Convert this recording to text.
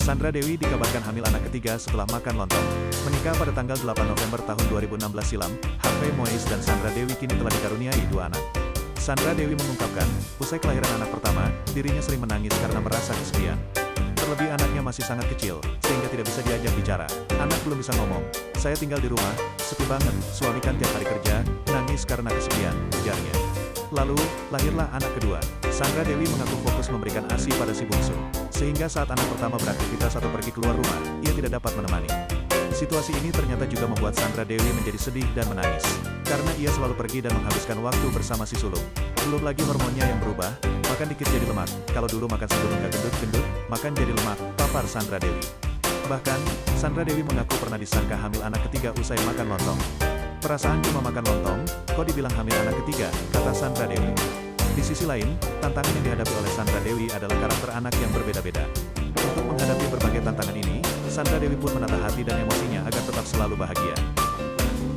Sandra Dewi dikabarkan hamil anak ketiga setelah makan lontong. Menikah pada tanggal 8 November tahun 2016 silam, Harvey Moise dan Sandra Dewi kini telah dikaruniai 2 anak. Sandra Dewi mengungkapkan, usai kelahiran anak pertama, dirinya sering menangis karena merasa kesepian. Terlebih anaknya masih sangat kecil, sehingga tidak bisa diajak bicara. Anak belum bisa ngomong. Saya tinggal di rumah, sepi banget, suami kan tiap hari kerja, nangis karena kesepian, ujarnya. Lalu, lahirlah anak kedua. Sandra Dewi mengaku fokus memberikan ASI pada si bungsu, sehingga saat anak pertama beraktivitas atau pergi keluar rumah, ia tidak dapat menemani. Situasi ini ternyata juga membuat Sandra Dewi menjadi sedih dan menangis, karena ia selalu pergi dan menghabiskan waktu bersama si sulung. Belum lagi hormonnya yang berubah, makan dikit jadi lemak, kalau dulu makan sebelum gak gendut-gendut, makan jadi lemak, papar Sandra Dewi. Bahkan, Sandra Dewi mengaku pernah disangka hamil anak ketiga usai makan lontong. Perasaan cuma makan lontong, kok dibilang hamil anak ketiga, kata Sandra Dewi. Di sisi lain, tantangan yang dihadapi oleh Sandra Dewi adalah karakter anak yang berbeda-beda. Untuk menghadapi berbagai tantangan ini, Sandra Dewi pun menata hati dan emosinya agar tetap selalu bahagia.